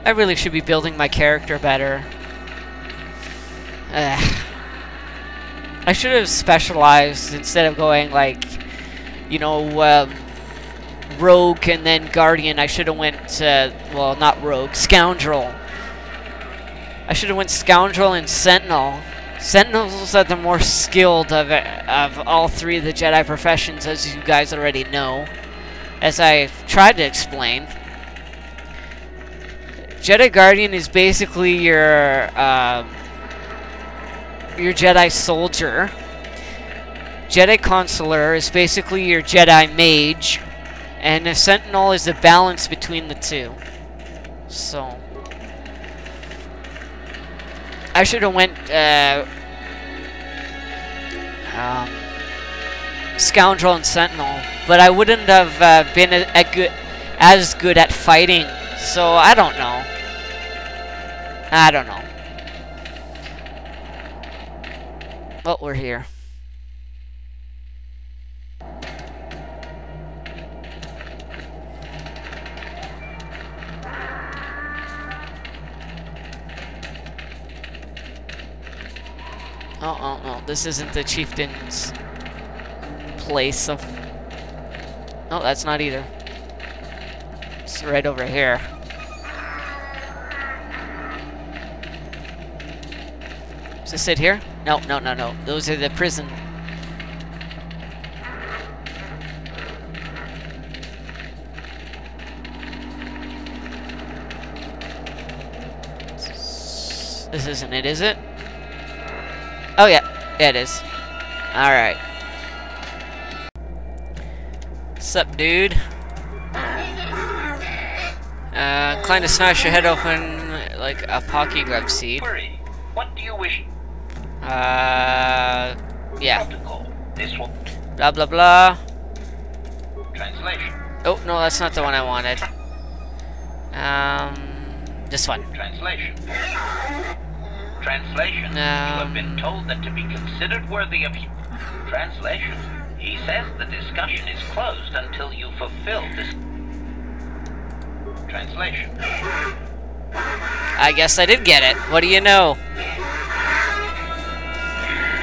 I really should be building my character better. I should have specialized instead of going like, you know, rogue and then guardian. I should have went, well, not rogue, scoundrel. I should have went scoundrel and sentinel. Sentinels are the more skilled of all three of the Jedi professions, as you guys already know, as I've tried to explain. Jedi Guardian is basically your Jedi soldier. Jedi Consular is basically your Jedi mage, and a Sentinel is the balance between the two. So I should have went Scoundrel and Sentinel, but I wouldn't have been as good at fighting. So I don't know. I don't know. But we're here. Oh, this isn't the chieftain's place of... No, that's not either. It's right over here. Is this it here? No. Those are the prison. This isn't it, is it? Oh, yeah. Yeah, it is. Alright. Sup, dude? Inclined to smash your head open like a pocky grub seed. What do you wish? Yeah. This one. Blah, blah, blah. Translation. Oh, no, that's not the one I wanted. This one. Translation. Translation. You have been told that to be considered worthy of... Translation. He says the discussion is closed until you fulfill this... Translation. I guess I did get it. What do you know?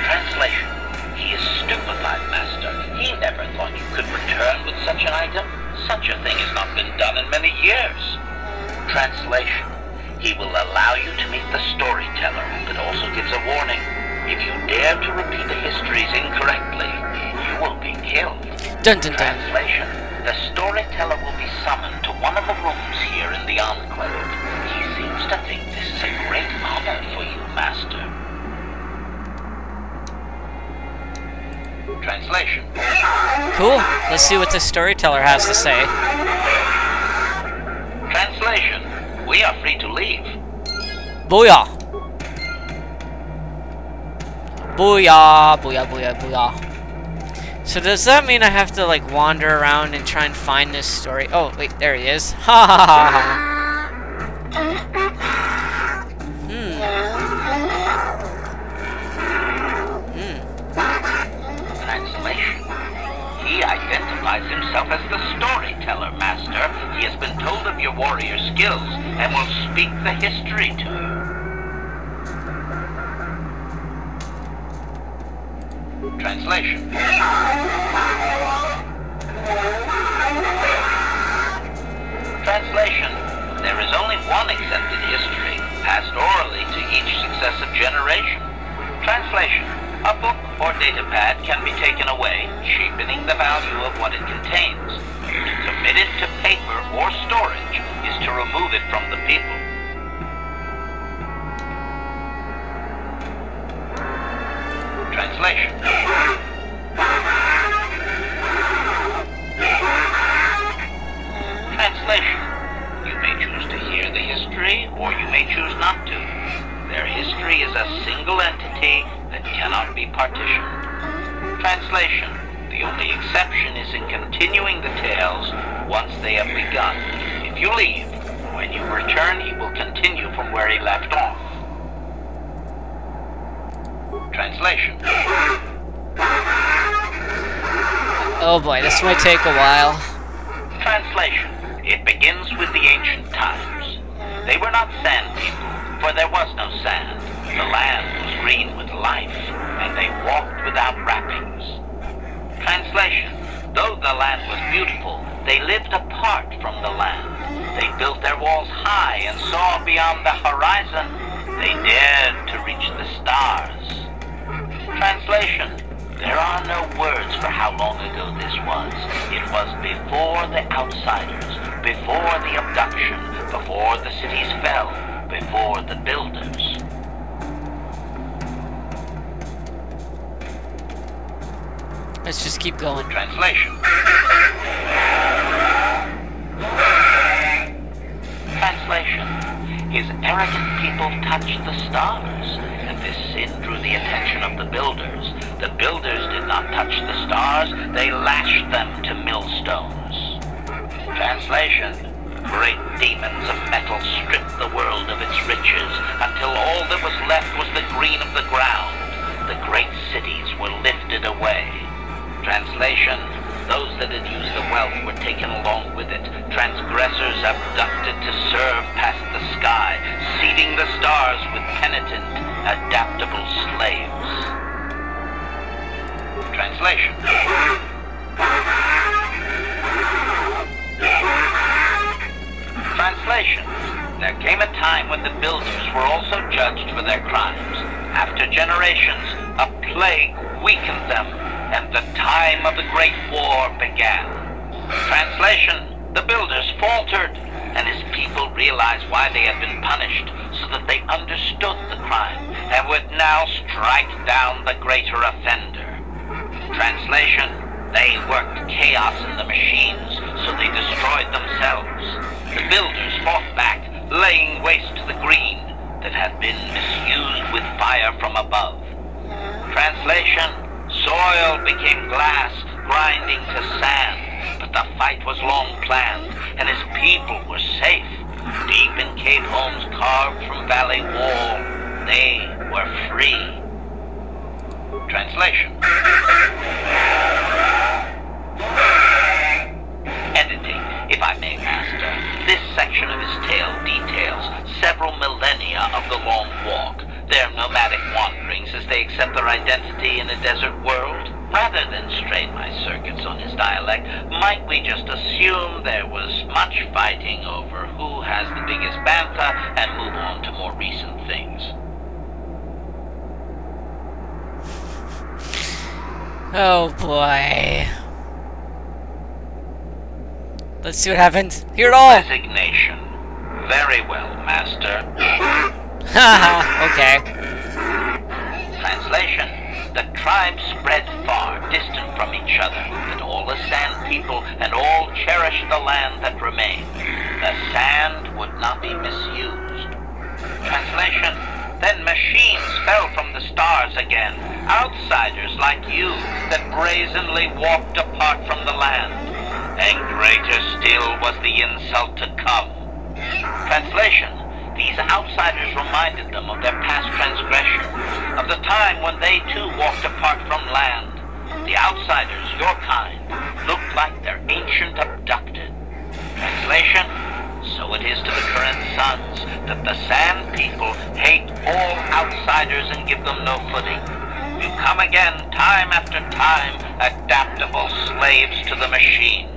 Translation. He is stupefied, Master. He never thought you could return with such an item. Such a thing has not been done in many years. Translation. He will allow you to meet the storyteller, but also gives a warning. If you dare to repeat the histories incorrectly, you will be killed. Dun, dun, dun. Translation. The storyteller will be summoned to one of the rooms here in the Enclave. He seems to think this is a great honor for you, Master. Translation. Cool. Let's see what the storyteller has to say. Translation. We are free to leave. Booyah! Booyah! Booyah, booyah, booyah. So does that mean I have to like wander around and try and find this story? Oh, wait, there he is. Ha ha ha ha. Translation. He identifies himself as the storyteller, Master. He has been told of your warrior skills and will speak the history to you. Translation. Translation. There is only one accepted history, passed orally to each successive generation. Translation. A book or datapad can be taken away, cheapening the value of what it contains. To commit it to paper or storage is to remove it from the people. Translation. Translation. You may choose to hear the history, or you may choose not to. Their history is a single entity that cannot be partitioned. Translation. The only exception is in continuing the tales once they have begun. If you leave, when you return, he will continue from where he left off. Translation. Oh boy, this might take a while. Translation. It begins with the ancient times. They were not apart from the land. They built their walls high and saw beyond the horizon. They dared to reach the stars. Translation: there are no words for how long ago this was. It was before the outsiders, before the abduction, before the cities fell, before the builders. Let's just keep going. Translation. Translation. His arrogant people touched the stars, and this sin drew the attention of the builders. The builders did not touch the stars, they lashed them to millstones. Translation. Great demons of metal stripped the world of its riches, until all that was left was the green of the ground. The great cities were lifted away. Translation: those that had used the wealth were taken along with it. Transgressors abducted to serve past the sky, seeding the stars with penitent, adaptable slaves. Translation. Translation. There came a time when the builders were also judged for their crimes. After generations, a plague weakened them, and the time of the Great War began. Translation: the builders faltered, and his people realized why they had been punished, so that they understood the crime, and would now strike down the greater offender. Translation: they worked chaos in the machines, so they destroyed themselves. The builders fought back, laying waste to the green that had been misused with fire from above. Translation: soil became glass, grinding to sand, but the fight was long planned, and his people were safe. Deep in cave homes carved from valley wall, they were free. Translation. Editing, if I may, Master. This section of his tale details several millennia of the long walk, their nomadic wanderings as they accept their identity in a desert world. Rather than strain my circuits on his dialect, might we just assume there was much fighting over who has the biggest bantha and move on to more recent things? Oh boy. Let's see what happens. Hear it all! Resignation. Very well, Master. Haha, okay. Translation. The tribes spread far, distant from each other, and all the sand people and all cherished the land that remained. The sand would not be misused. Translation. Then machines fell from the stars again, outsiders like you that brazenly walked apart from the land. And greater still was the insult to come. Translation. These outsiders reminded them of their past transgression, of the time when they too walked apart from land. The outsiders, your kind, looked like their ancient abducted. Translation. So it is to the current sons that the sand people hate all outsiders and give them no footing. You come again, time after time, adaptable slaves to the machine.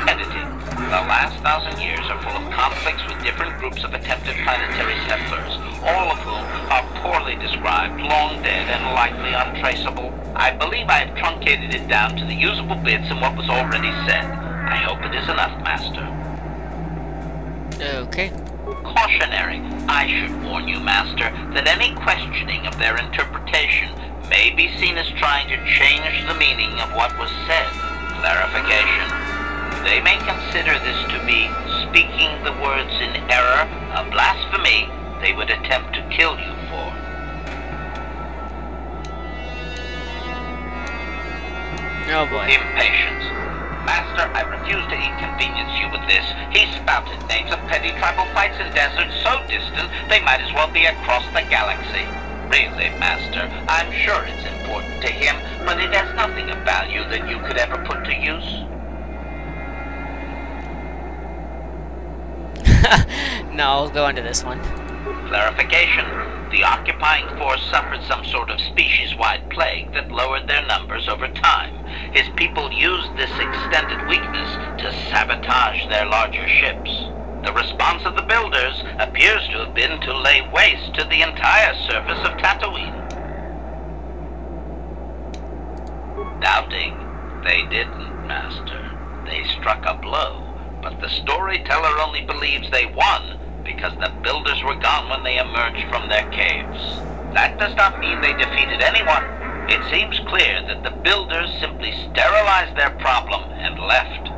Editing. The last 1,000 years are full of conflicts with different groups of attempted planetary settlers, all of whom are poorly described, long dead, and likely untraceable. I believe I have truncated it down to the usable bits in what was already said. I hope it is enough, Master. Okay. Cautionary. I should warn you, Master, that any questioning of their interpretation may be seen as trying to change the meaning of what was said. Clarification. They may consider this to be speaking the words in error, a blasphemy they would attempt to kill you for. Oh boy. Impatience. Master, I refuse to inconvenience you with this. He spouted names of petty tribal fights in deserts so distant they might as well be across the galaxy. Really, Master, I'm sure it's important to him, but it has nothing of value that you could ever put to use. No, I'll go into this one. Clarification. The occupying force suffered some sort of species-wide plague that lowered their numbers over time. his people used this extended weakness to sabotage their larger ships. The response of the builders appears to have been to lay waste to the entire surface of Tatooine. Doubting, they didn't, Master. They struck a blow, but the storyteller only believes they won because the builders were gone when they emerged from their caves. That does not mean they defeated anyone. It seems clear that the builders simply sterilized their problem and left.